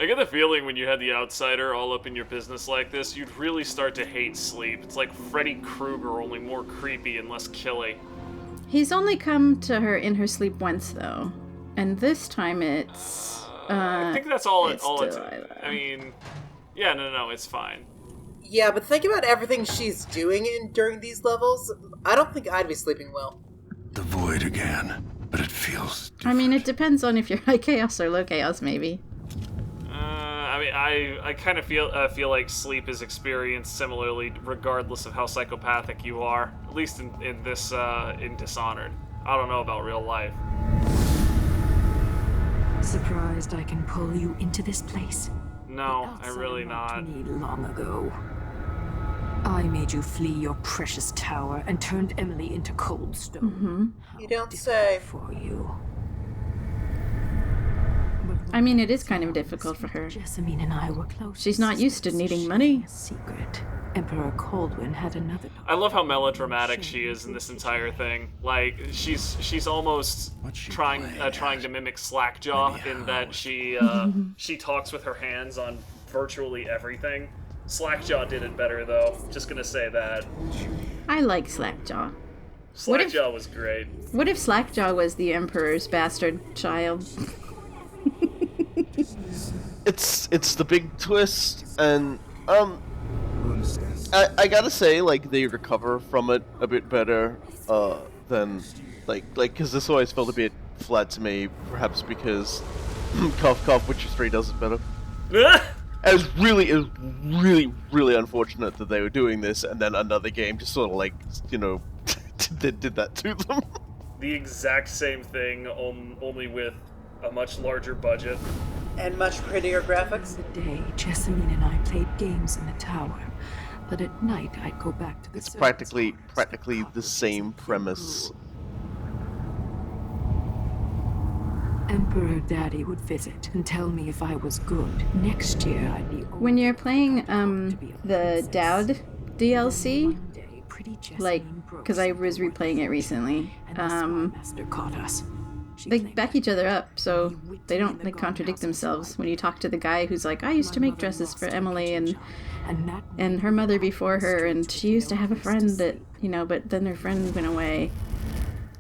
I get the feeling when you had the outsider all up in your business like this, you'd really start to hate Sleep. It's like Freddy Krueger, only more creepy and less killy. He's only come to her in her sleep once, though. And this time it's... I think that's all it's... Delilah. I mean... Yeah, no, it's fine. Yeah, but think about everything she's doing during these levels. I don't think I'd be sleeping well. The void again, but it feels different. I mean, it depends on if you're high chaos or low chaos, maybe. I kind of feel like Sleep is experienced similarly, regardless of how psychopathic you are. At least in Dishonored. I don't know about real life. Surprised I can pull you into this place? No, I'm really not. Me long ago. I made you flee your precious tower and turned Emily into cold stone. Mm-hmm. You don't say. For you. I mean, it is kind of difficult for her. Jessamine and I were close. She's not used to needing money. Secret. Emperor Coldwin had another. I love how melodramatic she is in this entire thing. Like she's almost trying to mimic Slackjaw in that she talks with her hands on virtually everything. Slackjaw did it better though. Just gonna say that. I like Slackjaw. Slackjaw was great. What if Slackjaw was the Emperor's bastard child? It's the big twist, and I gotta say, like, they recover from it a bit better than because this always felt a bit flat to me, perhaps because cough cough Witcher 3 does it better. It was really unfortunate that they were doing this, and then another game just sort of did that to them. The exact same thing, only with a much larger budget. And much prettier graphics? The day, Jessamine and I played games in the tower, but at night I'd go back to the... It's practically the same premise. Emperor Daddy would visit and tell me if I was good. Next year I'd be... When you're playing the Dowd DLC, like, because I was replaying it recently, Master caught us. they back each other up, so they don't contradict themselves. When you talk to the guy who's like, I used to make dresses for Emily and her mother before her, and she used to have a friend that, but then their friend went away.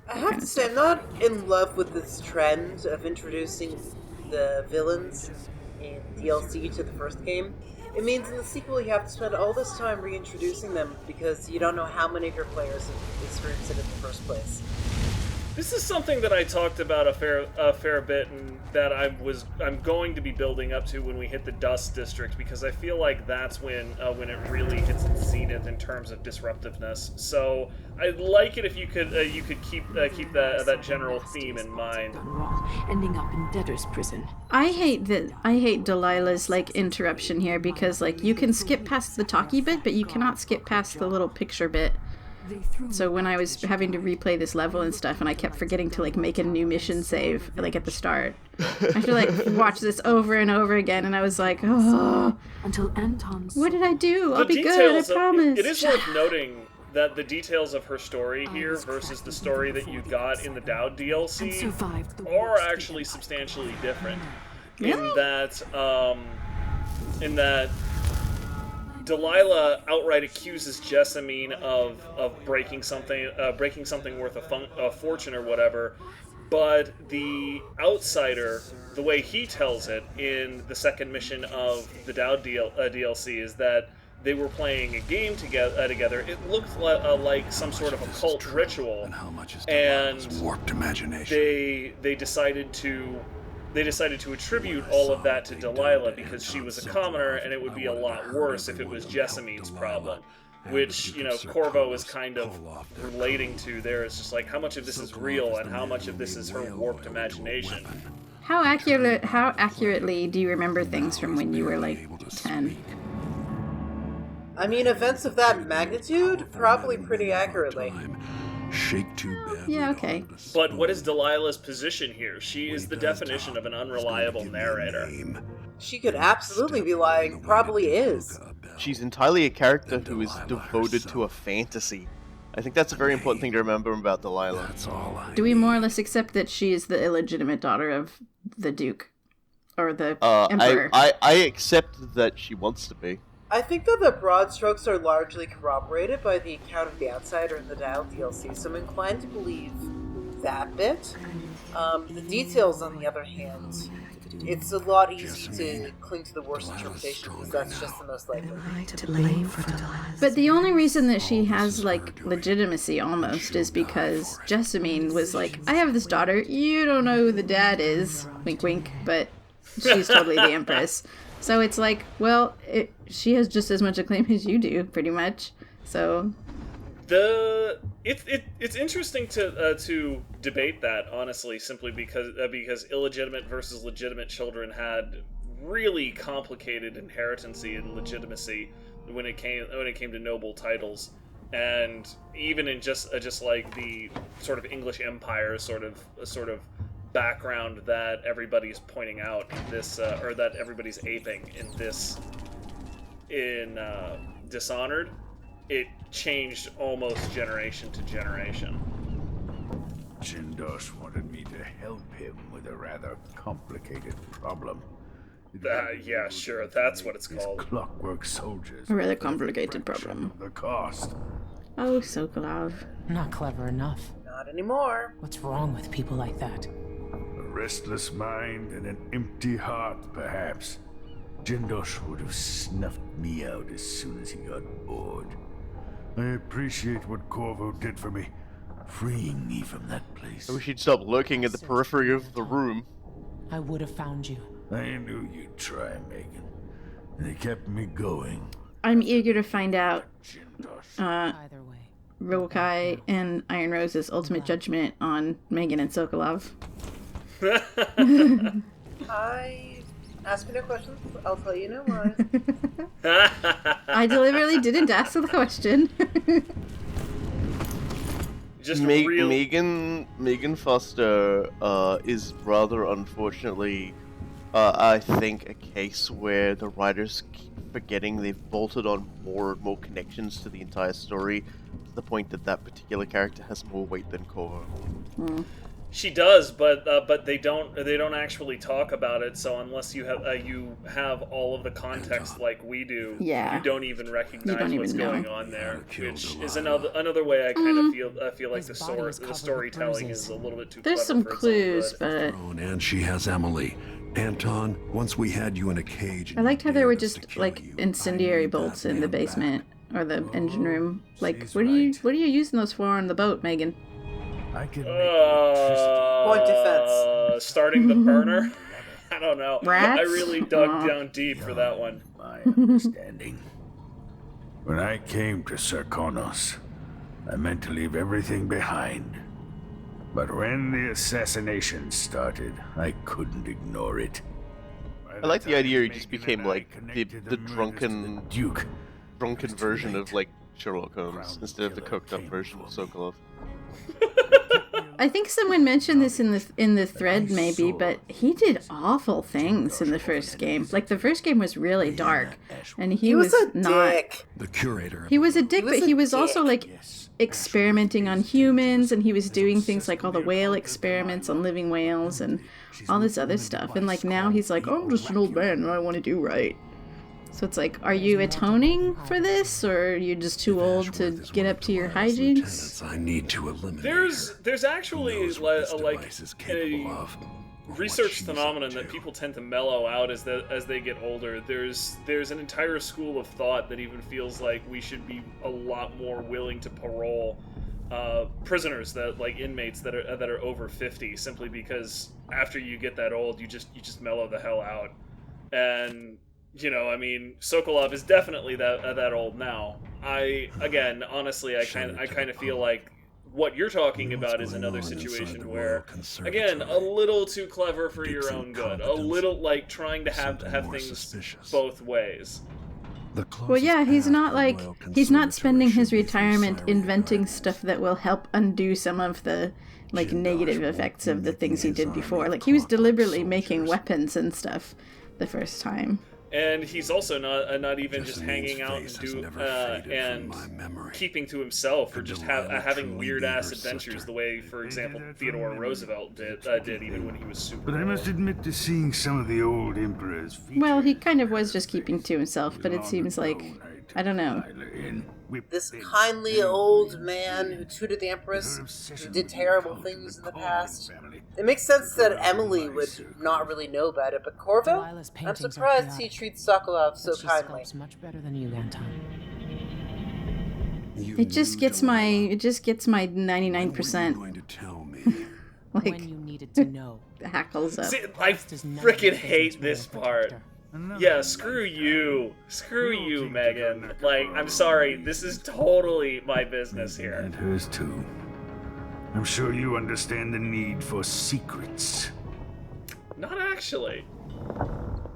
I have to say, I'm not in love with this trend of introducing the villains in DLC to the first game. It means in the sequel you have to spend all this time reintroducing them because you don't know how many of your players have experienced it in the first place. This is something that I talked about a fair bit, and that I'm going to be building up to when we hit the Dust District, because I feel like that's when it really hits its zenith in terms of disruptiveness. So I'd like it if you could keep that general theme in mind. Ending up in debtor's prison. I hate Delilah's interruption here, because you can skip past the talky bit, but you cannot skip past the little picture bit. So when I was having to replay this level and stuff, and I kept forgetting to make a new mission save at the start, I had to watch this over and over again, and I was like, oh, until Anton's... what did I do? I'll be good, I promise. It is worth noting that the details of her story here versus the story that you got in the Dowd DLC are actually substantially different. Really? In that Delilah outright accuses Jessamine of breaking something worth a fortune or whatever, but the outsider, the way he tells it in the second mission of the Dowd DLC, is that they were playing a game together. It looked like some sort of occult ritual, and warped imagination. They decided to attribute all of that to Delilah because she was a commoner, and it would be a lot worse if it was Jessamine's problem, which, Corvo is kind of relating to there. It's just how much of this is real and how much of this is her warped imagination. How accurately do you remember things from when you were 10? I mean, events of that magnitude? Probably pretty accurately. Shake too badly. Yeah, okay. But what is Delilah's position here? She is the definition of an unreliable narrator. She could absolutely be lying. Probably is. She's entirely a character who is devoted to a fantasy. I think that's a very important thing to remember about Delilah. Do we more or less accept that she is the illegitimate daughter of the Duke? or the Emperor. I accept that she wants to be. I think that the broad strokes are largely corroborated by the account of the Outsider in the Dial DLC, so I'm inclined to believe that bit. The details, on the other hand, it's a lot easier to cling to the worst interpretation because that's just the most likely. But the only reason that she has, like, legitimacy almost is because Jessamine was like, I have this daughter, you don't know who the dad is, wink wink, but she's totally the Empress. So it's like, well, she has just as much acclaim as you do, pretty much. So it's interesting to debate that, honestly, simply because illegitimate versus legitimate children had really complicated inheritancy and legitimacy when it came to noble titles, and even in just like the sort of English Empire sort of background that everybody's pointing out in this, or that everybody's aping in this, in Dishonored, it changed almost generation to generation. Jindosh wanted me to help him with a rather complicated problem. Yeah, sure, that's what it's called. Clockwork soldiers. A rather complicated problem. The cost. Oh, Sokolov. Not clever enough. Not anymore. What's wrong with people like that? A restless mind and an empty heart, perhaps. Jindosh would have snuffed me out as soon as he got bored. I appreciate what Corvo did for me, freeing me from that place. We should stop lurking at the periphery of the room. I would have found you. I knew you'd try, Megan. And it kept me going. I'm eager to find out Either way. Rokai and Iron Rose's ultimate judgment on Megan and Sokolov. Ask me no questions. I'll tell you no lies. I deliberately didn't ask the question. Just Megan Foster is rather unfortunately, I think, a case where the writers keep forgetting they've bolted on more and more connections to the entire story, to the point that particular character has more weight than Corvo. She does, but they don't actually talk about it. So unless you have all of the context like we do, Yeah. you don't even recognize what's going on there, Killed which alive. is another way I kind of feel like the storytelling is a little bit too. There's clever some for its own clues, good. but And she has Emily. Anton, once we had you in a cage. I liked how there you were dared us to just kill like you. incendiary I need bolts that in the man basement or the engine room. Like, she's what are you right. using those for on the boat, Megan? I can make electricity. Point defense. Starting the burner. I don't know. Rats? I really dug Aw. down deep for that one. My understanding. When I came to Sarkonos, I meant to leave everything behind. But when the assassination started, I couldn't ignore it. I like the idea he just became like the drunken Duke. version of like Sherlock Holmes instead of the cooked up version of Sokolov. I think someone mentioned this in the thread maybe, but he did awful things in the first game. Like the first game was really dark, and he was a not. dick. The curator. He was a dick, was but a he was also dick. like experimenting on humans, and he was doing things like all the whale experiments on living whales and all this other stuff. And like now he's like, I'm just an old man and I want to do right. So it's like, are you atoning for this, or are you just too old to get up to your hijinks? I need to eliminate. There's actually what this like device is capable a of, or what research she's phenomenon up that to. people tend to mellow out as they get older. There's an entire school of thought that even feels like we should be a lot more willing to parole prisoners, that like inmates that are over 50, simply because after you get that old, you just mellow the hell out. And you know, I mean, Sokolov is definitely that old now. Honestly, I kind of feel like what you're talking about is another situation where, again, a little too clever for your own good, a little like trying to have things both ways. Well, yeah, he's not spending his retirement inventing stuff that will help undo some of the like negative effects of the things he did before. Like he was deliberately making weapons and stuff the first time. And he's also not even just Jessamine hanging out face and has never faded and from my memory. keeping to himself, or And just Delilah having truly weird be ass her adventures sister. the way, for example, Theodore Roosevelt did even when he was super. But I must admit to seeing some of the old Emperor's features. Well, he kind of was just keeping to himself, but it seems like, I don't know. This kindly old man who tutored the Empress, who did terrible things in the past. It makes sense that Emily would not really know about it, but Corvo? Delilah's I'm paintings are surprised chaotic, he treats Sokolov so but she kindly. sculpts much better than you, Anton. It just gets my 99% Going to tell me. like When you needed to know. hackles up. See, I Does none of freaking your hate business this with a part. protector. Yeah, screw you, Megan. Like, I'm sorry, this is totally my business here. And hers too. I'm sure you understand the need for secrets. Not actually.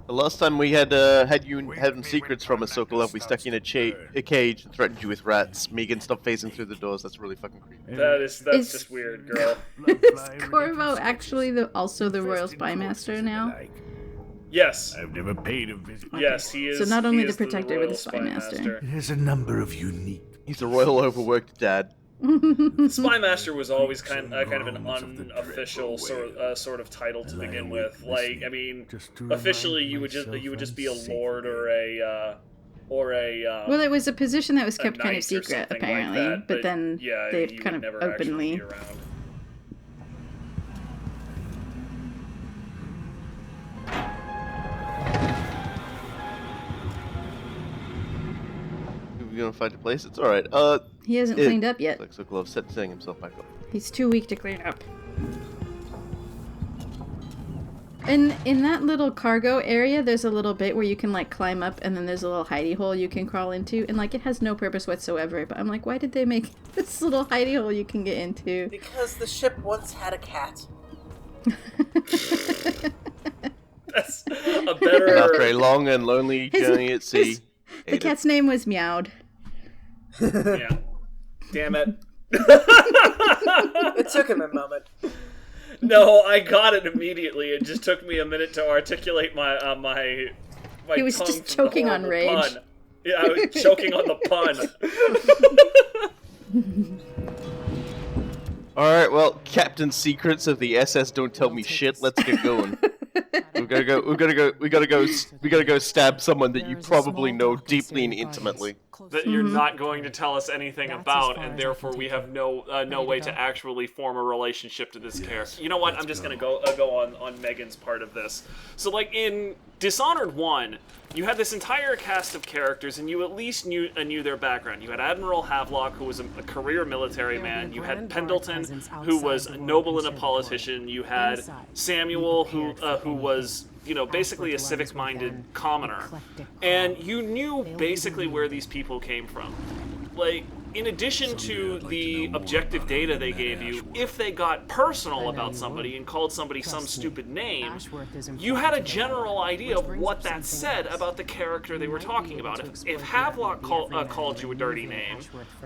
The last time we had hidden secrets from a Sokolov, we stuck you in a cage and threatened you with rats. Megan, stop phasing through the doors. That's really fucking creepy. That's Is- just weird, girl. Is Corvo actually also the Royal Spy Master now? Yes, I've never paid a visit. yes, he is. So not only he the is protector, but Royal the Spy Master. It has a number of unique. He's a royal overworked dad. The Spy Master was always kind of an unofficial sort of title to begin with. Like, I mean, officially you would just be a lord or a Well, it was a position that was kept kind of knight or secret, something apparently, like that, but then yeah, they've he kind would of never actually openly. be around. We're gonna find a place. It's all right. He hasn't cleaned up yet. Like Sokolov setting himself back up. He's too weak to clean up. And in that little cargo area, there's a little bit where you can like climb up, and then there's a little hidey hole you can crawl into, and like it has no purpose whatsoever. But I'm like, why did they make this little hidey hole you can get into? Because the ship once had a cat. That's a better. And after a long and lonely journey at sea, The cat's name was Meowed. Yeah. Damn it. It took him a moment. No, I got it immediately. It just took me a minute to articulate my my He was tongue just from the choking on horrible rage. pun. Yeah, I was choking on the pun. Alright, well, Captain Secrets of the SS don't tell me shit. Let's get going. We gotta go stab someone that you probably know deeply and intimately. That you're not going to tell us anything about, and therefore we have no way to actually form a relationship to this character. You know what? I'm just gonna go on Megan's part of this. So, like in Dishonored 1, you had this entire cast of characters, and you at least knew their background. You had Admiral Havelock, who was a career military man. You had Pendleton, who was a noble and a politician. You had Samuel, who was, you know, basically a civic-minded commoner. And you knew basically where these people came from. Like, in addition to the objective data they gave you, if they got personal about somebody and called somebody some stupid name, you had a general idea of what that said about the character they were talking about. If Havelock called you a dirty name,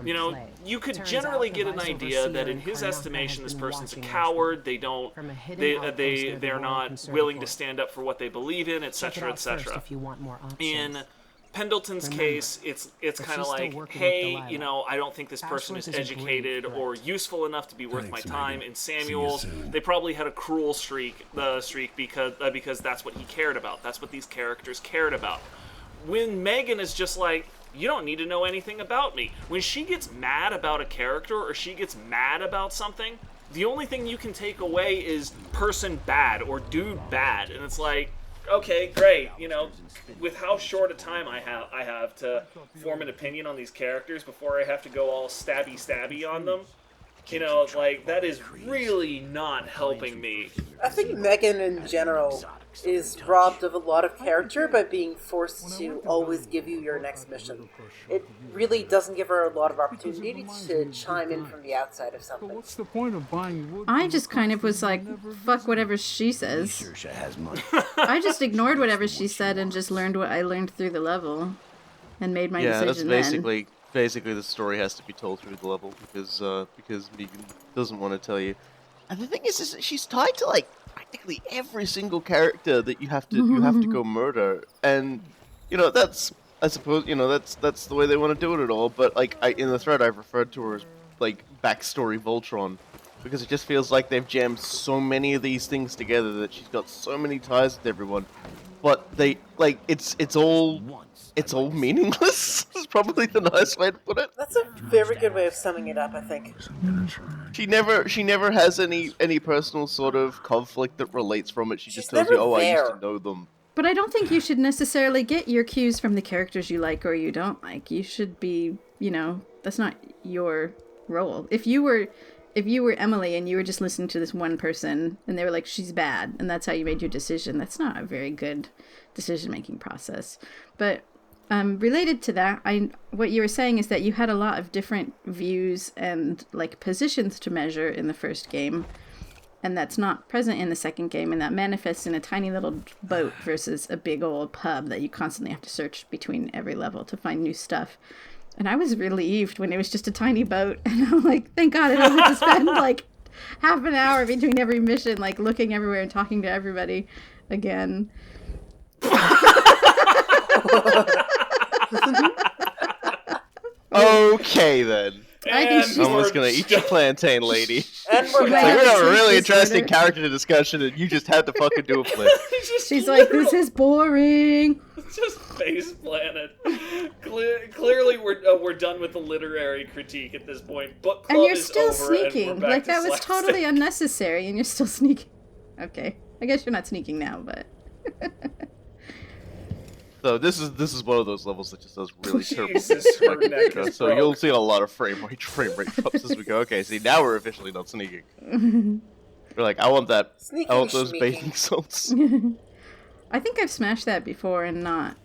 you know, you could generally get an idea that in his estimation this person's a coward, they're not willing to stand up for what they believe in, etc., etc. In Pendleton's case, it's kind of like, hey, you know, I don't think this person is educated or useful enough to be worth my time. In Samuel's, they probably had a cruel streak because that's what he cared about. That's what these characters cared about. When Megan is just like, you don't need to know anything about me. When she gets mad about a character or she gets mad about something, the only thing you can take away is person bad or dude bad, and it's like, okay, great. You know, with how short a time I have to form an opinion on these characters before I have to go all stabby on them, you know, like, that is really not helping me. I think Megan in general is robbed of a lot of character by being forced to always give you your next mission. It really doesn't give her a lot of opportunity to chime in from the outside of something. What's the point of buying wood? I just kind of was like, fuck whatever she says. Saoirse has money. I just ignored whatever she said and just learned what I learned through the level and made my Yeah, that's decision then. basically the story has to be told through the level because Megan doesn't want to tell you. And the thing is she's tied to like practically every single character that you have to go murder, and that's I suppose that's the way they want to do it at all. But like in the thread, I've referred to her as like backstory Voltron, because it just feels like they've jammed so many of these things together that she's got so many ties with everyone. But they it's all meaningless. Is probably the nice way to put it. That's a very good way of summing it up, I think. She never has any personal sort of conflict that relates from it. She just tells you, never I used there. to know them. But I don't think you should necessarily get your cues from the characters you like or you don't like. You should be, that's not your role. If you were Emily and you were just listening to this one person and they were like, she's bad, and that's how you made your decision, that's not a very good decision-making process. But related to that, what you were saying is that you had a lot of different views and like positions to measure in the first game, and that's not present in the second game, and that manifests in a tiny little boat versus a big old pub that you constantly have to search between every level to find new stuff. And I was relieved when it was just a tiny boat, and I'm like, thank God I don't have to spend like half an hour between every mission, like looking everywhere and talking to everybody again. Okay then. I think she's Almost gonna eat your plantain, lady. And we're She We're might have having a sleep really interesting disorder. character discussion, and you just had to fucking do a flip. She's like, this is boring. Just face planted. Clearly, we're done with the literary critique at this point. Book club And you're is still over, and sneaking. we're back Like, to that was slapstick. totally unnecessary, and you're still sneaking. Okay. I guess you're not sneaking now, but... So this is one of those levels that just does really terrible. Jesus, her neck is So broke. you'll see a lot of frame rate drops as we go. Okay, see, now we're officially not sneaking. We're like, I want that. Sneaking, I want those schmeaking. baking salts. I think I've smashed that before and not...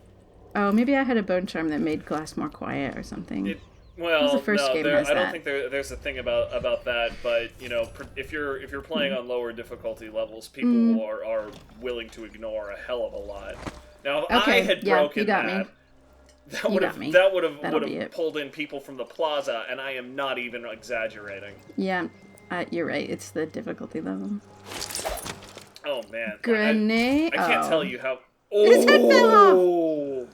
Oh, maybe I had a bone charm that made glass more quiet or something. Well, the first no, game there, has I don't that. think there's a thing about that. But if you're playing on lower difficulty levels, people are willing to ignore a hell of a lot. Now, if I Okay, had yeah, broken you got me. that You would got me. have That'll be it. pulled in people from the plaza, and I am not even exaggerating. Yeah, you're right. It's the difficulty level. Oh man, Grenade? I can't Oh. tell you how. His head fell off! Oh,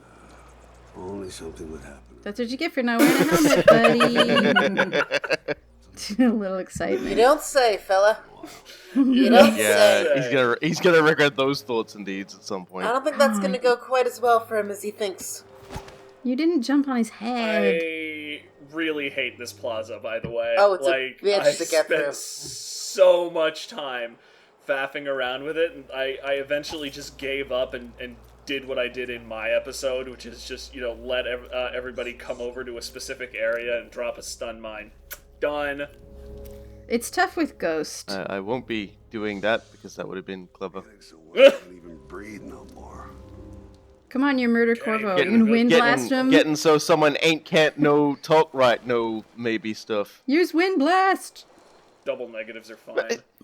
Only something would happen. That's what you get for not wearing a helmet, buddy. A little You excitement. don't say, fella. You don't Yeah, say. he's gonna regret those thoughts and deeds at some point. I don't think that's gonna go quite as well for him as he thinks. You didn't jump on his head. I really hate this plaza, by the way. Oh, it's a like, bitch I to get spent through. so much time faffing around with it, and I eventually just gave up and did what I did in my episode, which is just, let everybody come over to a specific area and drop a stun mine. Done. It's tough with Ghost. I won't be doing that because that would have been clever. So I can't even breathe no more. Come on, you murder Corvo. You can wind blast him. Getting so someone can't no talk right, no maybe stuff. Use wind blast. Double negatives are fine.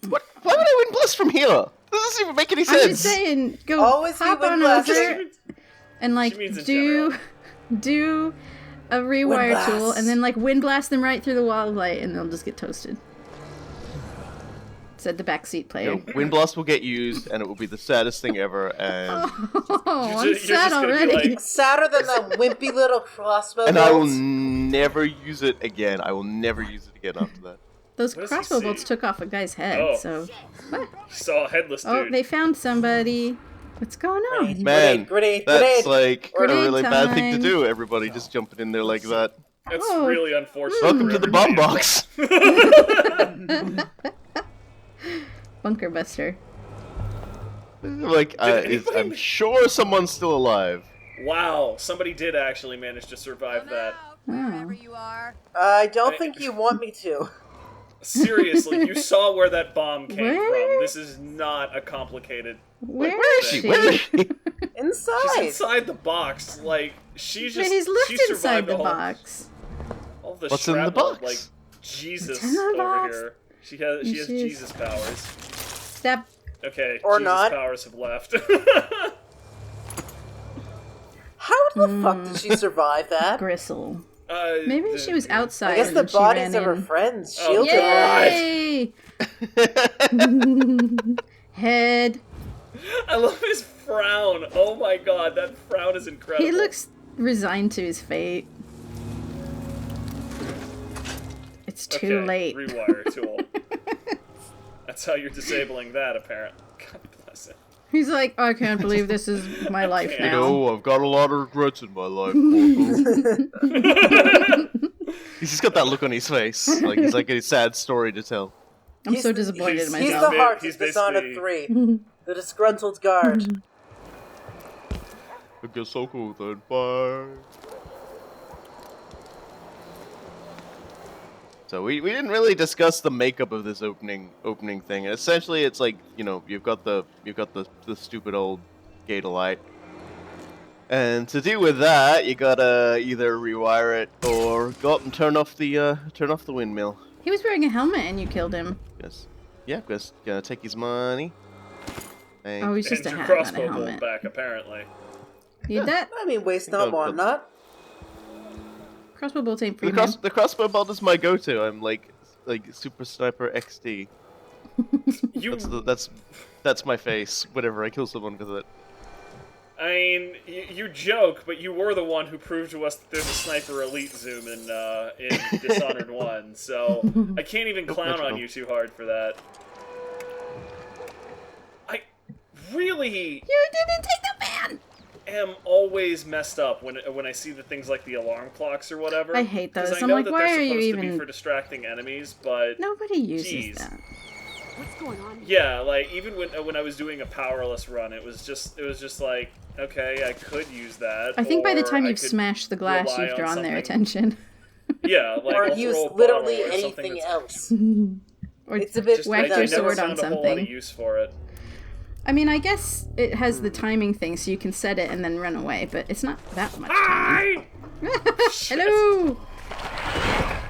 What? Why would I win blast from here? That doesn't even make any I'm sense. just saying, go Always hop be wind on blast. over and like She means in do a rewire Wind tool blast. and then like wind blast them right through the wall of light and they'll just get toasted. Said the backseat player. Wind blast will get used, and it will be the saddest thing ever. And Oh, I'm you're sad just gonna be already. like- Sadder than that wimpy little crossbow and I will bolts. never use it again. I will never use it again after that. Those What does he crossbow see? bolts took off a guy's head, Oh. so... What? Saw a headless dude. Oh, they found somebody. What's going on? Man, Grenade, that's grenade. like a Grenade really bad thing to time. do. Everybody just jumping in there like that. That's Oh. really unfortunate. Welcome for to the bomb everybody. box. Bunker Buster. Like, I'm sure someone's still alive. Wow, somebody did actually manage to survive that. Wherever you are. I don't think you want me to. Seriously, you saw where that bomb came Where? from. This is not a complicated. Where is She, she? where is she? Inside. She's inside the box. Like she's just. He's left she inside survived the whole, box. All the What's in the shrapnel, box? Like Jesus What's in the over box? here. She has She's- Jesus powers. That Okay, Or Jesus not. powers have left. How the fuck did she survive that? gristle. Maybe Maybe she was outside. I guess and the then she bodies ran of her in. friends Oh, shielded her. Yay! Head. I love his frown. Oh my god, that frown is incredible. He looks resigned to his fate. It's too late. Rewire tool. That's how you're disabling that, apparently. God bless it. He's like, I can't believe this is my life can't. now. No, I've got a lot of regrets in my life. He's just got that look on his face. Like he's like a sad story to tell. I'm so disappointed in He's myself. the heart He's of Dishonored 3. The disgruntled guard. I guess so cool then. Bye. So we didn't really discuss the makeup of this opening thing. And essentially, it's like, you know, you've got the stupid old gate of light, and to deal with that, you gotta either rewire it or go up and turn off the windmill. He was wearing a helmet and you killed him. Yes. Yeah, because gonna take his money. Oh, he's just And a your hat, not a crossbow bolt helmet. back, apparently. Need that? I mean, waste not, want not. Crossbow bolt ain't free, man. The crossbow bolt is my go-to. I'm like Super Sniper XD. That's my face whenever I kill someone with it. I mean, you joke, but you were the one who proved to us that there's a sniper elite zoom in Dishonored 1, so I can't even clown on you too hard for that. I really... You didn't take the van! am always messed up when I see the things like the alarm clocks or whatever. I hate those. 'Cause I I'm know like, that why they're are you supposed to be even... for distracting enemies, but Nobody uses geez. that. What's going on? Yeah, like even when I was doing a powerless run, it was just like, okay, I could use that. I think by the or time I you've could smashed the glass, rely you've on drawn their something. attention. Yeah, like Or I'll use throw a literally bottle or something anything that's- else. Or It's a bit Just, whack I your never sword on found a whole lot of something. use for it. I mean, I guess it has the timing thing, so you can set it and then run away, but it's not that much time. Hello!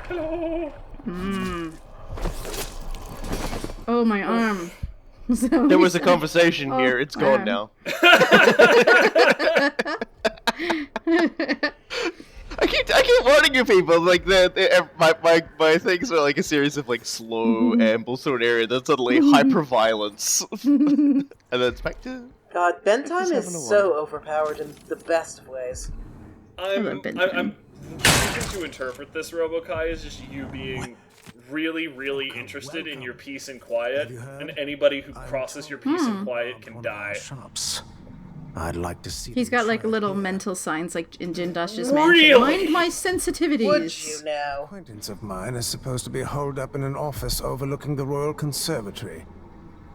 Hello. Oh, my arm. There was a conversation here. It's gone now. I keep warning you people. Like my things are like a series of like slow ambles through an area. Then suddenly hyper violence, and then it's back to. God, bedtime Just is having a so overpowered in the best of ways. I'm bedtime. choosing to interpret this, Robokai, as just you being really interested in your peace and quiet, and anybody who crosses your peace and quiet can die. Shops. I'd like to see. He's got like little mental signs, like in Jindosh's Really? mansion. Mind my sensitivities. Would you now? Acquaintance of mine is supposed to be holed up in an office overlooking the Royal Conservatory.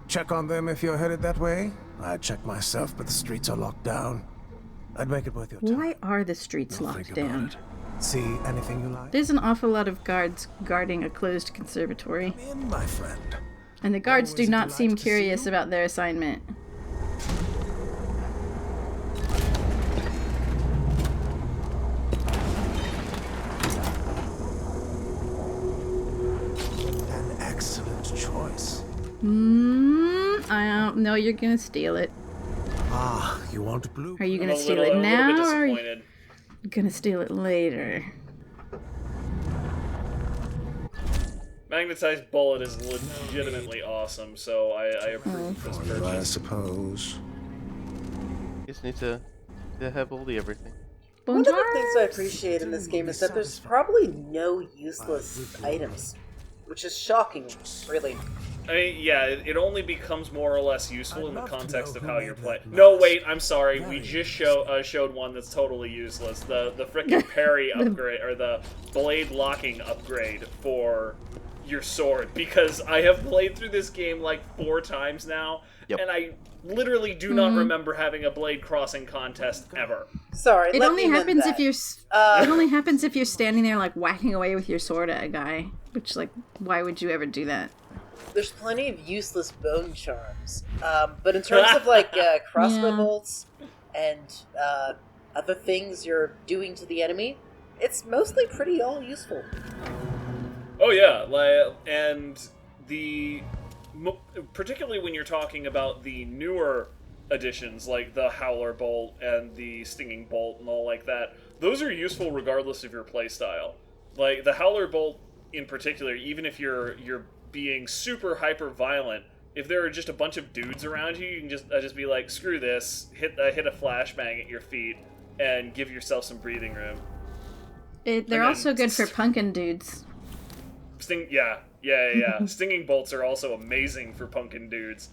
Check on them if you're headed that way. I'd check myself, but the streets are locked down. I'd make it worth your time. Why are the streets Now locked think about down? it. See anything you like? There's an awful lot of guards guarding a closed conservatory, Come in, my friend. and the guards do Always a not delight seem to see curious you. about their assignment. An excellent choice. I don't know. You're gonna steal it. Ah, you want blue? Are you I'm gonna a steal little it now, bit or are you disappointed. gonna steal it later? Magnetized bullet is legitimately awesome, so I approve this I purchase. suppose. You just need to have all the everything. One of the Bonjour. things I appreciate in this game is that there's probably no useless items, which is shocking, really. I mean, yeah, it only becomes more or less useful in the context of how you're playing. No, wait, I'm sorry. We just showed one that's totally useless. The frickin' parry upgrade, or the blade locking upgrade for your sword, because I have played through this game like 4 times now, Yep. and I literally do not remember having a blade crossing contest ever. Sorry, It let only me mend happens that. if you're. It only happens if you're standing there like whacking away with your sword at a guy. Which, like, why would you ever do that? There's plenty of useless bone charms, but in terms of like crossbow Yeah. bolts and other things you're doing to the enemy, it's mostly pretty all useful. Oh yeah, like, and particularly when you're talking about the newer additions, like the Howler Bolt and the Stinging Bolt and all like that, those are useful regardless of your playstyle. Like the Howler Bolt in particular, even if you're being super hyper violent, if there are just a bunch of dudes around you, you can just be like, screw this, hit a flashbang at your feet, and give yourself some breathing room. They're also good for punkin' dudes. Yeah. Stinging bolts are also amazing for punkin' dudes.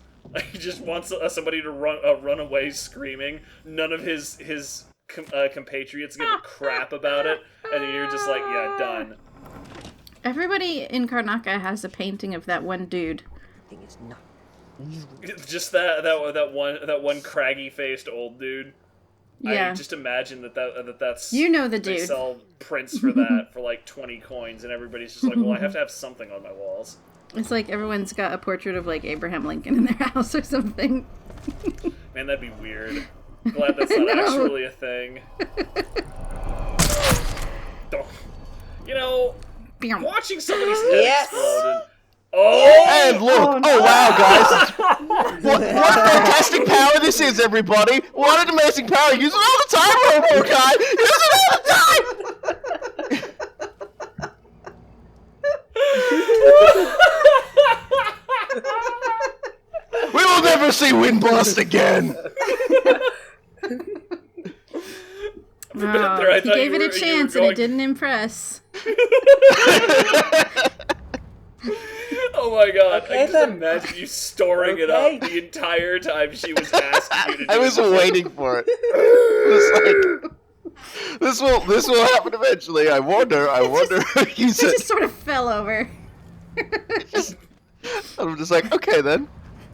He just wants somebody to run away screaming. None of his compatriots give a crap about it, and you're just like, yeah, done. Everybody in Karnaca has a painting of that one dude. Just that one craggy-faced old dude. Yeah. I just imagine that's... You know the dude. They sell prints for that for like 20 coins, and everybody's just like, well, I have to have something on my walls. It's like everyone's got a portrait of like Abraham Lincoln in their house or something. Man, that'd be weird. Glad that's not actually a thing. You know, watching somebody's head explode. And look! Oh wow, guys! What a fantastic power this is, everybody! What an amazing power! Use it all the time, Robo Guy! Use it all the time! We will never see Windblast again! Oh, he gave it a chance and it didn't impress. Oh my god, I just imagine you storing it up the entire time she was asking you to do it. I was waiting for it. It was like, this will happen eventually. I wonder. He just sort of fell over. I'm just like, okay then.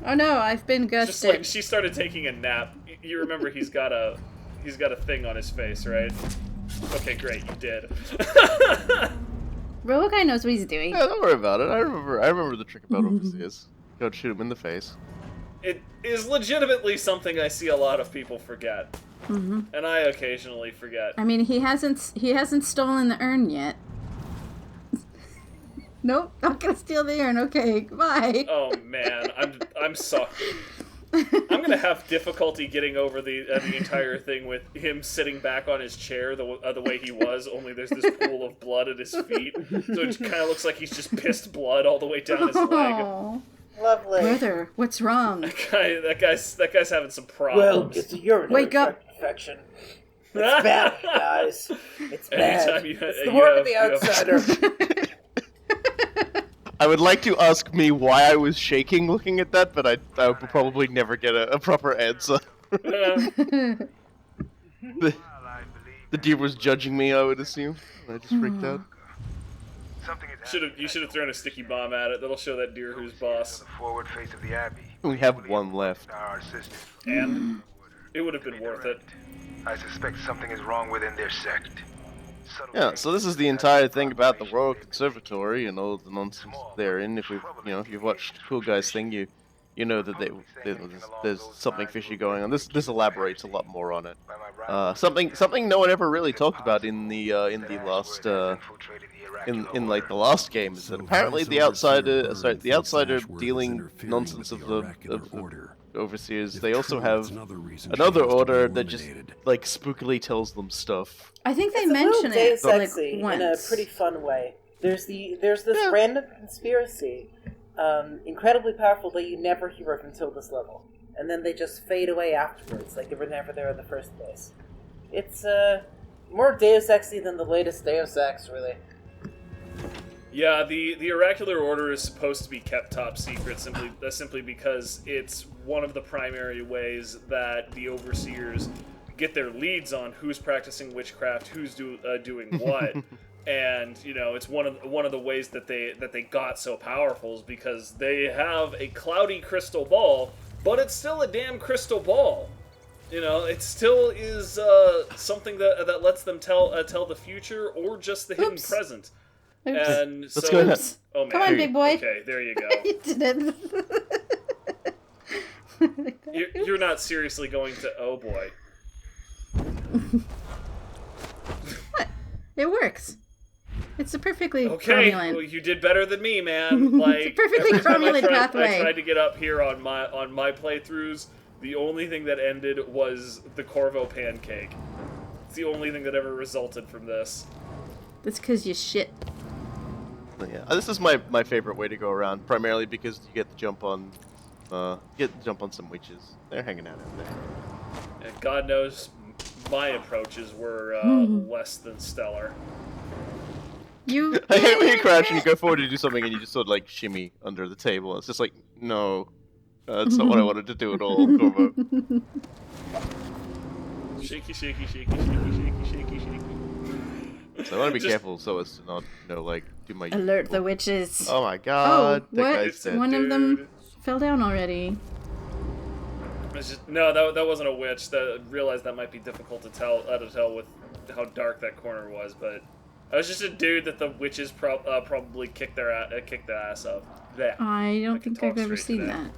Oh no, I've been gusted. Just like she started taking a nap. You remember he's got a thing on his face, right? Okay, great, you did. Robo Guy knows what he's doing. Yeah, don't worry about it. I remember the trick about overseas. Don't shoot him in the face. It is legitimately something I see a lot of people forget. Mm-hmm. And I occasionally forget. I mean, he hasn't stolen the urn yet. Nope, not gonna steal the urn. Okay, goodbye. Oh man, I'm sorry. I'm gonna have difficulty getting over the entire thing with him sitting back on his chair the way he was. Only there's this pool of blood at his feet, so it kind of looks like he's just pissed blood all the way down his leg. Lovely. Brother, what's wrong? That guy's having some problems. Well, it's a urinary infection. It's bad, guys. It's bad. It's the work of the outsider. I would like to ask me why I was shaking looking at that, but I would probably never get a proper answer. The deer was judging me, I would assume. I just freaked out. You should have thrown a sticky bomb at it. That'll show that deer who's boss. We have one left. And it would have been worth it. I suspect something is wrong within their sect. Yeah, so this is the entire thing about the Royal Conservatory and all the nonsense therein. If you've watched Cool Guy's thing, you know that there's something fishy going on. This elaborates a lot more on it. Something no one ever really talked about in the last in like the last game is that apparently the outsider dealing nonsense of the overseers. They also have another order that just like spookily tells them stuff. I think they mention it like once. In a pretty fun way. There's this random conspiracy, incredibly powerful that you never hear of until this level, and then they just fade away afterwards, like they were never there in the first place. It's more Deus Exy than the latest Deus Ex, really. Yeah, the Oracular Order is supposed to be kept top secret simply because it's one of the primary ways that the Overseers get their leads on who's practicing witchcraft, who's doing what, and it's one of the ways that they got so powerful is because they have a cloudy crystal ball, but it's still a damn crystal ball. It still is something that lets them tell the future or just the hidden present. Oops. And Let's so, go ahead. Oh man, come on, big boy. Okay, there you go. You did it. You're not seriously going to. Oh boy. What? It works. It's a perfectly okay. cromulent. Well, you did better than me, man. Like it's a perfectly cromulent pathway. I tried to get up here on my playthroughs. The only thing that ended was the Corvo pancake. It's the only thing that ever resulted from this. That's because you shit. Yeah, this is my favorite way to go around, primarily because you get the jump on jump on some witches. They're hanging out there. And God knows my approaches were less than stellar. I hate when you crouch and you go forward to do something and you just sort of like shimmy under the table. It's just like, no, that's not what I wanted to do at all, Corvo. Shaky, shaky, shaky, shaky, shaky, shaky, shaky. So I want to be careful so as to not, do my... Alert the witches. Oh my god. Oh, what? One of them fell down already. No, that wasn't a witch. Realized that might be difficult to tell with how dark that corner was, but I was just a dude that the witches probably kicked the ass of. Yeah. I don't think I've ever seen that.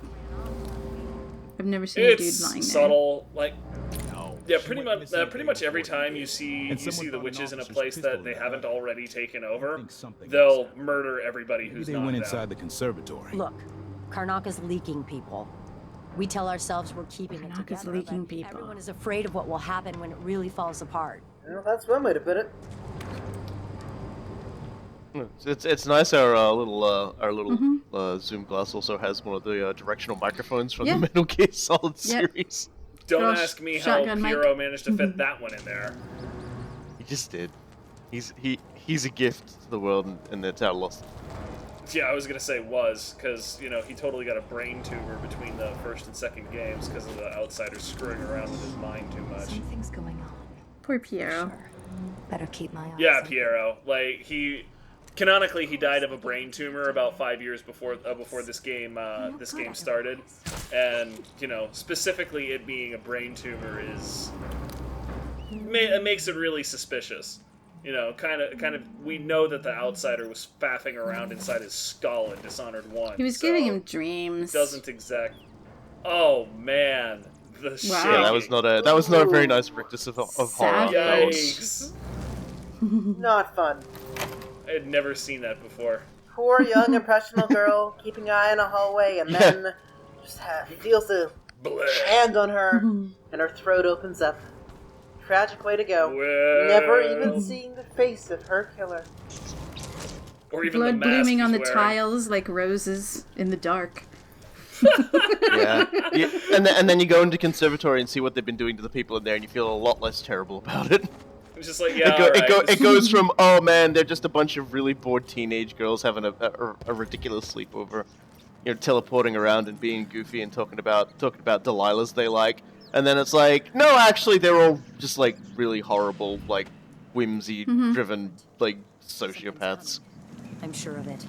I've never seen it's a dude lying subtle, yeah, pretty much every time you see the witches in a place that they haven't already taken over, they'll murder everybody who's not went down. inside the conservatory. Look, Karnaka's leaking people. We tell ourselves we're keeping it together, Karnaka's leaking people. Everyone is afraid of what will happen when it really falls apart. Well, that's one way to put it. It's nice our little zoom glass also has one of the directional microphones from the Metal Gear Solid series. Don't ask me how Piero managed to fit that one in there. He just did. He's a gift to the world, and that's how lost. Yeah, I was gonna say because he totally got a brain tumor between the first and second games because of the outsiders screwing around with his mind too much. Something's going on. Poor Piero. Sure. Better keep my eyes. Yeah, Piero. Canonically, he died of a brain tumor about 5 years before this game started, and specifically it being a brain tumor it makes it really suspicious. Kind of. We know that the outsider was faffing around inside his skull in Dishonored 1. He was giving him dreams. Doesn't exact. Oh man, the shit. Yeah, that was not a very nice practice of horror. Yikes! Not fun. I had never seen that before. Poor young impressionable girl keeping an eye in a hallway and then just feels a hand on her and her throat opens up. Tragic way to go. Well, never even seeing the face of her killer. Or even blood the mask blooming on the wearing. tiles like roses in the dark. Yeah. And then you go into conservatory and see what they've been doing to the people in there, and you feel a lot less terrible about it. It's just like, yeah, it goes from, oh man, they're just a bunch of really bored teenage girls having a ridiculous sleepover, teleporting around and being goofy and talking about Delilahs they like, and then it's like, no, actually they're all just like really horrible, like whimsy-driven like sociopaths. I'm sure of it.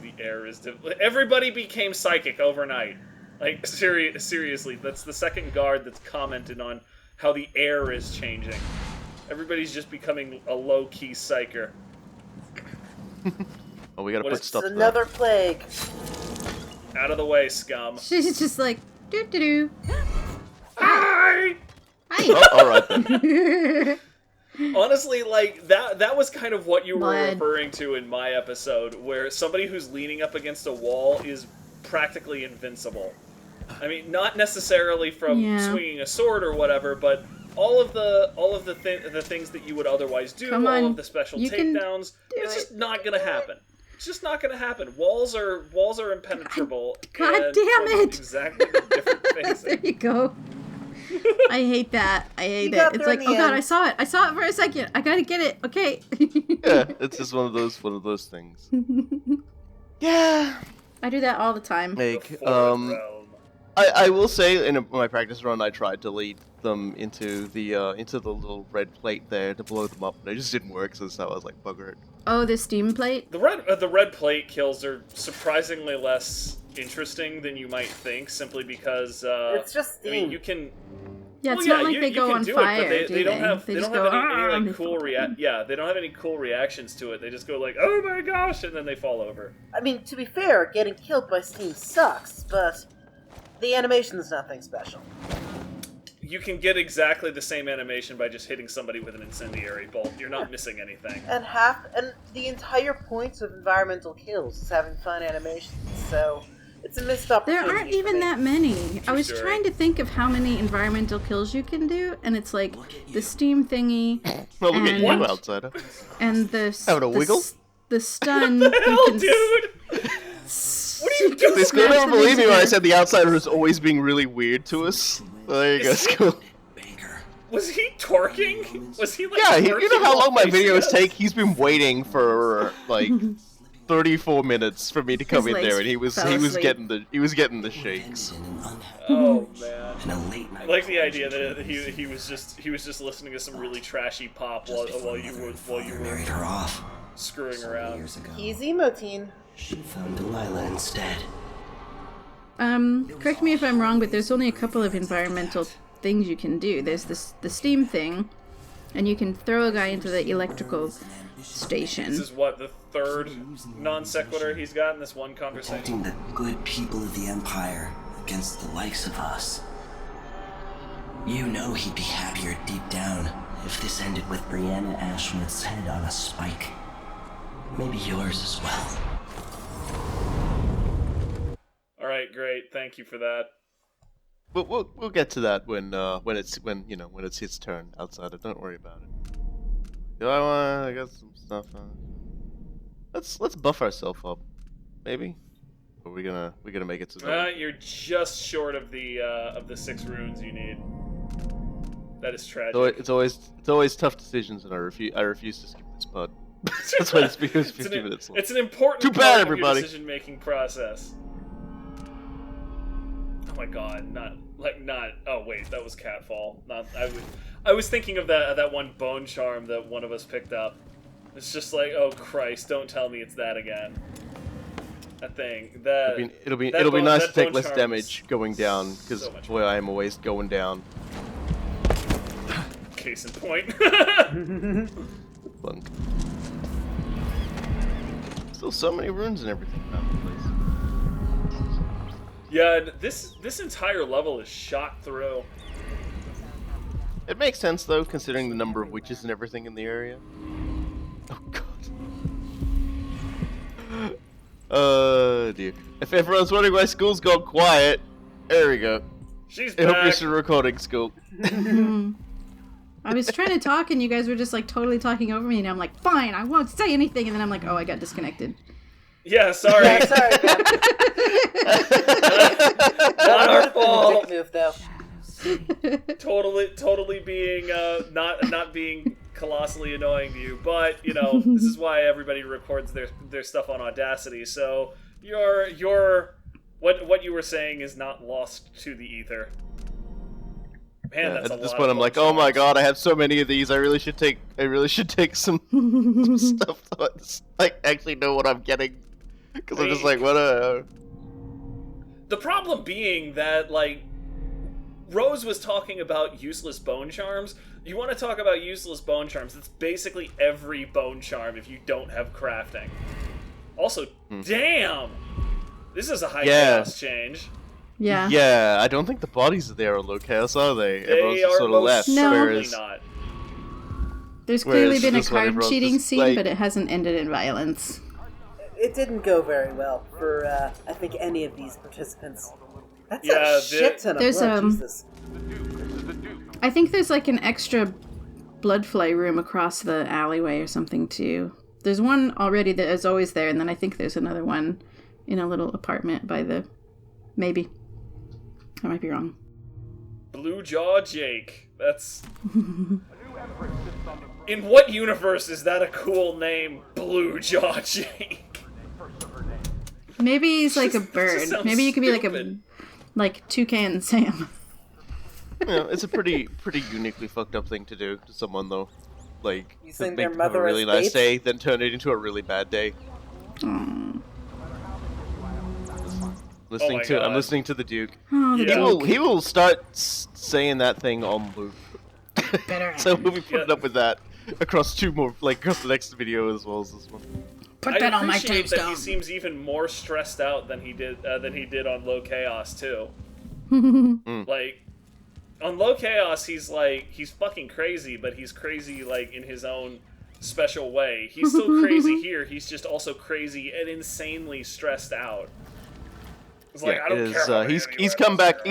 The air is everybody became psychic overnight. Like seriously, that's the second guard that's commented on how the air is changing. Everybody's just becoming a low-key psyker. Oh, we gotta put stuff. It's another plague. Out of the way, scum. She's just like doo. Hi. Hi. Oh, all right then. Honestly, that was kind of what you were Blood. referring to in my episode, where somebody who's leaning up against a wall is practically invincible. I mean, not necessarily from swinging a sword or whatever, but all of the things that you would otherwise do, all of the special takedowns, it's just not gonna happen. It's just not gonna happen. Walls are impenetrable. God and damn it! Exactly the different phases. There you go. I hate that. I hate it. It's like, oh god, I saw it for a second. I gotta get it. Okay. Yeah, it's just one of those things. Yeah. I do that all the time. I will say, in my practice run, I tried to lead them into the little red plate there to blow them up, but it just didn't work, so I was like, bugger it. Oh, the steam plate? The red plate kills are surprisingly less interesting than you might think, simply because it's just steam. I mean, you can. Yeah, it's not like they go on fire. They don't have any cool they don't have any cool reactions to it. They just go like, oh my gosh, and then they fall over. I mean, to be fair, getting killed by steam sucks, but the animation's nothing special. You can get exactly the same animation by just hitting somebody with an incendiary bolt. You're not missing anything. And the entire point of environmental kills is having fun animations, so it's a missed opportunity. There aren't even that many. I was trying to think of how many environmental kills you can do, and it's like the steam thingy. Well, look at you, outsider. And the having a wiggle. The stun. What the hell, dude? What are you doing? They still don't believe me when I said the outsider is always being really weird to us. Well, there you go, Skull. Was he twerking? Was he like? Yeah, you know how long my facing videos us? take? He's been waiting for like 34 minutes for me to come His in there, and he legs was fell asleep. getting the shakes. Oh man! I like the idea that he was just listening to some really trashy pop while you were screwing around. He's emo-teen. She found Delilah instead. Correct me if I'm wrong, but there's only a couple of environmental things you can do. There's the steam thing, and you can throw a guy into the electrical station. This is what, the third non sequitur he's got in this one conversation. Protecting the good people of the Empire against the likes of us. You know he'd be happier deep down if this ended with Brianna Ashworth's head on a spike. Maybe yours as well. All right, great. Thank you for that. We'll get to that when it's his turn outsider. Don't worry about it. I got some stuff. Let's buff ourselves up, maybe. Or we're gonna make it to that. You're just short of the 6 runes you need. That is tragic. It's always tough decisions, and I refuse to skip this part. That's why this video is 50 minutes long. It's an important Too bad, part of everybody. your decision-making process. Oh my god, not. Oh wait, that was Catfall. I was thinking of that one bone charm that one of us picked up. It's just like, oh Christ, don't tell me it's that again. That thing. It'll be nice to take less damage going down, because boy, I am always going down. Case in point. Fun. Still so many runes and everything around the place. Yeah, this entire level is shot through. It makes sense though, considering the number of witches and everything in the area. Oh god. Dear. If everyone's wondering why school's gone quiet, there we go. She's I hope you're back. still recording, school. I was trying to talk and you guys were just like totally talking over me, and I'm like, fine, I won't say anything, and then I'm like, oh, I got disconnected. Yeah, sorry. Yeah, sorry, man. Not our fault. Dick move, though. Totally being not being colossally annoying to you, but you know, this is why everybody records their stuff on Audacity. So what you were saying is not lost to the ether. Man, that's at this point, I'm like, oh my god, I have so many of these. I really should take some stuff to like actually know what I'm getting, because I'm just like, what? The problem being that like Rose was talking about useless bone charms. You want to talk about useless bone charms? It's basically every bone charm if you don't have crafting. Also, damn, this is a high chaos change. Yeah. Yeah, I don't think the bodies there are low chaos, are they? Everyone's just are sort of left. No. Whereas, not. There's clearly been a this one, card everyone's cheating just scene, like- but it hasn't ended in violence. It didn't go very well for, I think, any of these participants. That's Yeah, a shit ton of there's, blood, Jesus. I think there's like an extra blood fly room across the alleyway or something too. There's one already that is always there, and then I think there's another one in a little apartment by the... Maybe. I might be wrong. Blue Jaw Jake. That's... In what universe is that a cool name? Blue Jaw Jake. Maybe he's like a That bird. just sounds Maybe you could be stupid. like Toucan Sam. you know, it's a pretty uniquely fucked up thing to do to someone, though. Like, You to think make their them have a mother really is nice bait? day, then turn it into a really bad day. Oh my God. I'm listening to the Duke. Oh, the Yeah. Duke. He will start saying that thing on loop. So we'll be putting up with that across across the next video as well as this one. Put that on my appreciate that he tombstone. seems even more stressed out than he did on Low Chaos too. Like on Low Chaos, he's fucking crazy, but he's crazy like in his own special way. He's still crazy here. He's just also crazy and insanely stressed out. It's like I don't care. How He's come back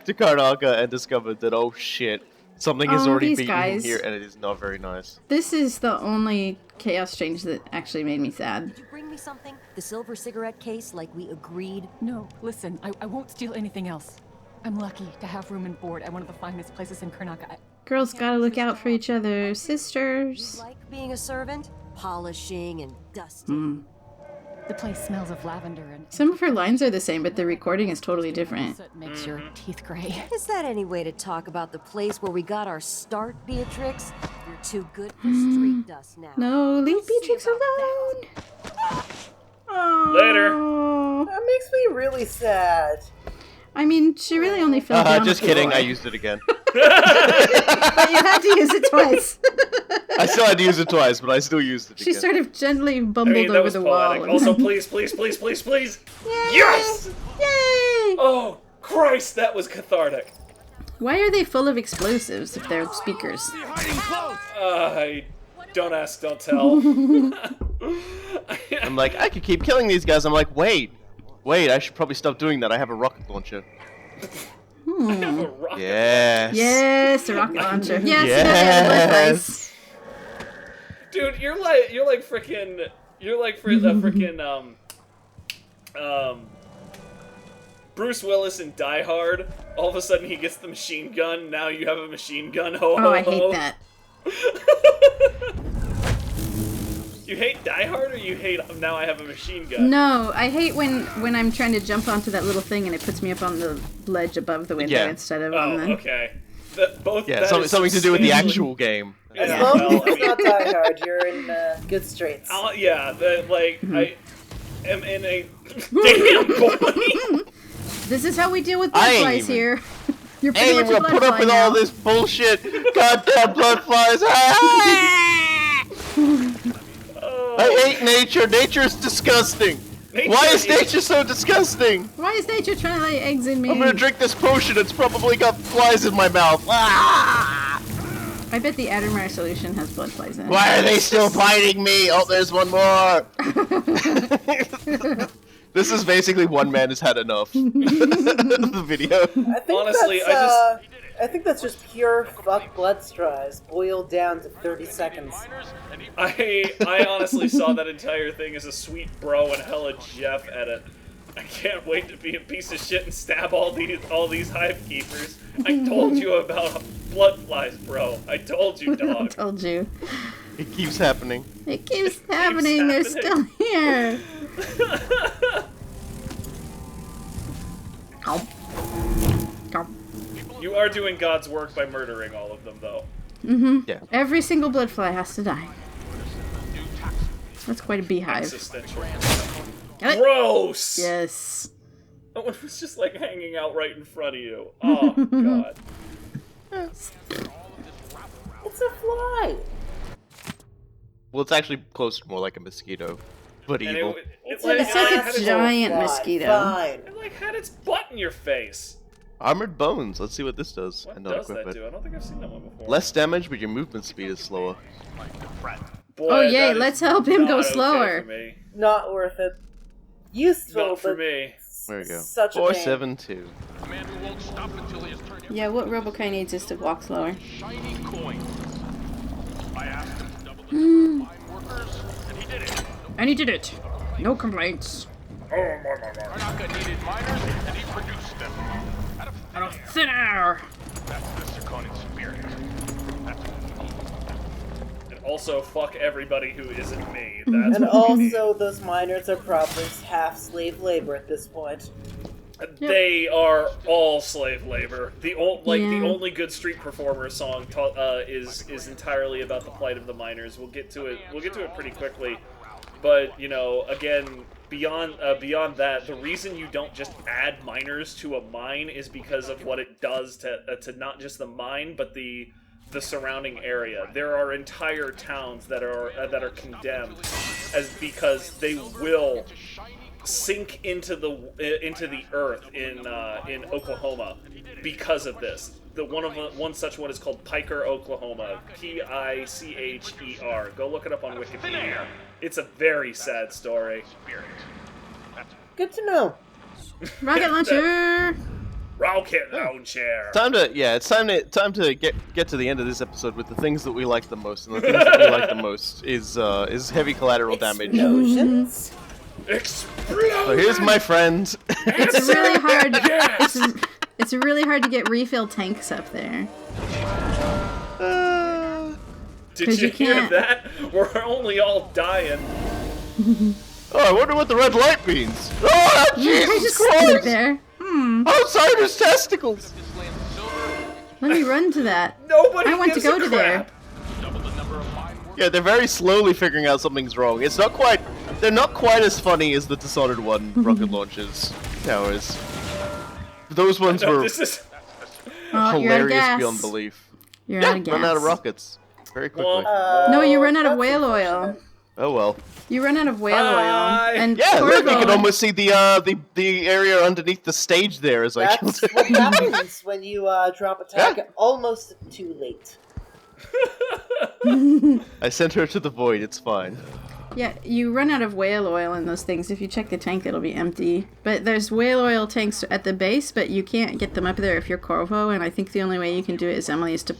to Karnaga and discovered that oh shit, something has Oh, already these beaten him guys. here, and it is not very nice. This is the only chaos change that actually made me sad. me something? The silver cigarette case, like we agreed? No, listen, I won't steal anything else. I'm lucky to have room and board at one of the finest places in Karnaca. Girls gotta look out for each other. Sisters. Like being a servant? Polishing and dusting. The place smells of lavender and... Some of her lines are the same, but the recording is totally different. It makes your teeth gray. Is that any way to talk about the place where we got our start, Beatrix? You're too good for street dust now. No, leave Beatrix alone. Later. That makes me really sad. I mean, she really only fell down. Just kidding, I used it again. But you had to use it twice. I still had to use it twice, but I still used it again. She sort of gently bumbled over the poetic. wall. Also, please, please, please, please, please. Yay! Yes! Yay! Oh, Christ, that was cathartic. Why are they full of explosives if they're speakers? Don't ask, don't tell. I'm like, I could keep killing these guys. I'm like, wait, I should probably stop doing that. I have a rocket launcher. I have a rocket Yes. Yes, a rocket launcher. Yes. Dude, you're like freaking Bruce Willis in Die Hard. All of a sudden he gets the machine gun. Now you have a machine gun. Ho, ho, I ho. hate that. You hate Die Hard, or you hate Now I Have a Machine Gun? No, I hate when I'm trying to jump onto that little thing and it puts me up on the ledge above the window instead of on the... okay. Something to do with the actual game. As long as it's not Die Hard, you're in good straits. I am in a... Damn, boy! This is how we deal with blood flies here. You're pretty much a blood put up fly with now. all this bullshit. Goddamn blood flies. I hate nature. Nature's disgusting. Why is nature so disgusting? Why is nature trying to lay eggs in me? I'm gonna drink this potion. It's probably got flies in my mouth. I bet the Addermeyer solution has blood flies in it. Why are they still biting me? Oh, there's one more. This is basically one man has had enough. The video. I think that's just pure fuck blood straws boiled down to 30 seconds. I honestly saw that entire thing as a sweet bro and hella Jeff edit. I can't wait to be a piece of shit and stab all these hive keepers. I told you about blood flies, bro. I told you, dog. I told you. It keeps happening. It keeps happening. They're still here. You are doing God's work by murdering all of them, though. Mm-hmm. Yeah. Every single blood fly has to die. That's quite a beehive. Existential. Get it? Gross! Yes. That one was just like hanging out right in front of you. Oh, God. It's a fly! Well, it's actually closer, more like a mosquito, but evil. It's like a giant mosquito. It like had its butt in your face. Armored bones. Let's see what this does. What does that do? I don't think I've seen that one before. Less damage, but your movement speed is slower. Boy, oh yay! Let's help him go slower. Okay, not worth it. Useful, not for me. There we go. Such a 472. Yeah, what Robokai needs is to walk slower. And he did it. No complaints. Karnaca needed miners, and he produced them. Out of thin air. That's the Serkonan spirit. And also, fuck everybody who isn't me. And That's what we also, those miners are probably half slave labor at this point. They are all slave labor. The only good street performer song is entirely about the plight of the miners. We'll get to it. We'll get to it pretty quickly. But you know, again, beyond that, the reason you don't just add miners to a mine is because of what it does to not just the mine, but the surrounding area. There are entire towns that are condemned because they will sink into the earth in Oklahoma because of this. One such one is called Piker, Oklahoma. Picher. Go look it up on Wikipedia. It's a very sad story. Good to know. Rocket launcher. Rocket launcher. It's time to get to the end of this episode with the things that we like the most, and the things that we like the most is heavy collateral damage. Explosions. Explode! So here's my friend. It's really hard. It's really hard to get refill tanks up there. Did you hear can't- that? We're only all dying. Oh, I wonder what the red light means. Oh, I Jesus just stood Christ! there. Outsider's testicles! Let me run to that. Nobody I want to gives go a to there. crap. Yeah, they're very slowly figuring out something's wrong. It's not quite... They're not quite as funny as the Dishonored 1 rocket launches towers. Those ones No, were this is... Oh, you're out of hilarious gas. beyond belief. You're Yeah, out of gas. run out of rockets. Very quickly. No, you run out of whale oil. Oh well. You run out of whale oil. And Yeah, look, you Corvo- can almost see the area underneath the stage there as I killed That's it. what happens when you drop a tag almost too late. I sent her to the void, it's fine. Yeah, you run out of whale oil in those things. If you check the tank, it'll be empty. But there's whale oil tanks at the base, but you can't get them up there if you're Corvo, and I think the only way you can do it, Emily, is to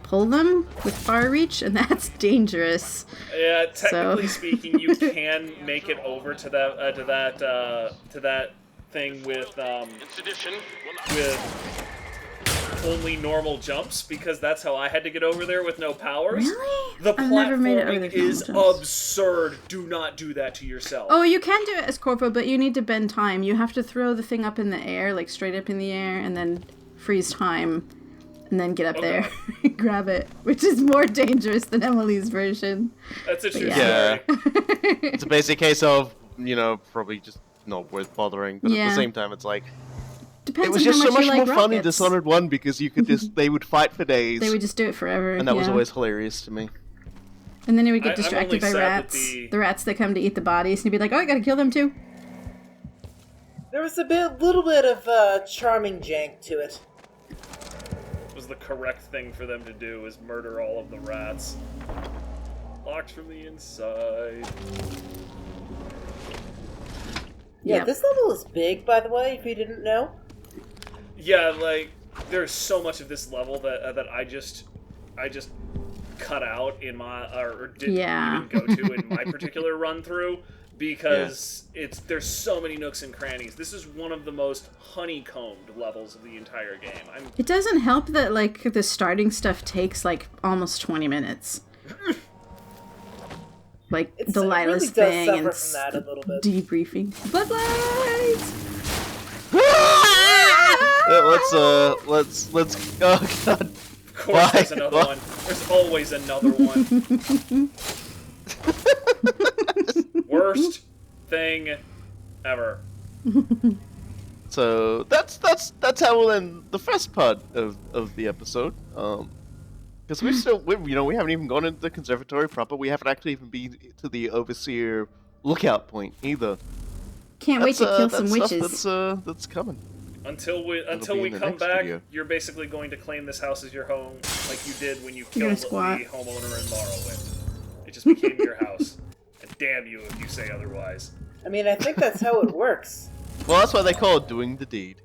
pull them with far reach, and that's dangerous. Yeah, technically So- speaking, you can make it over to that thing with only normal jumps, because that's how I had to get over there with no powers. Really? The I've never made it over platforming there with is normal jumps. absurd. Do not do that to yourself. Oh, you can do it as Corvo, but you need to bend time. You have to throw the thing up in the air, like straight up in the air, and then freeze time, and then get up there and grab it, which is more dangerous than Emily's version. That's a But true Yeah. story. It's a basic case of, probably just not worth bothering, but at Yeah. the same time it's like, Depends it was on just how so much much you like more fun in rockets. Dishonored 1 because you could just, they would fight for days. They would just do it forever. And that was yeah. always hilarious to me. And then he would I'm get distracted only by sad that rats. the- The rats that come to eat the bodies, and he'd be like, "Oh, I gotta kill them too." There was little bit of charming jank to it. Was the correct thing for them to do is murder all of the rats. Locked from the inside. Yeah, Yep. this level is big, by the way, if you didn't know. Yeah, like there's so much of this level that I just cut out in my or didn't Yeah. even go to in my particular run through because there's so many nooks and crannies. This is one of the most honeycombed levels of the entire game. It doesn't help that like the starting stuff takes like almost 20 minutes. Like It Delilah's really does thing suffer and from that a little bit. debriefing. Bloodlines! Let's. Oh god. Of course, there's Why? another one. There's always another one. Worst thing ever. So that's how we'll end the first part of the episode. Because we haven't even gone into the conservatory proper. We haven't actually even been to the overseer lookout point either. Can't wait to kill some stuff witches. That's coming. Until we be in the come next back, video. you're basically going to claim this house as your home, like you did when you You're killed gonna the squat. homeowner in Morrowind. It just became your house. And damn you if you say otherwise. I mean, I think that's how it works. Well, that's why they call it doing the deed.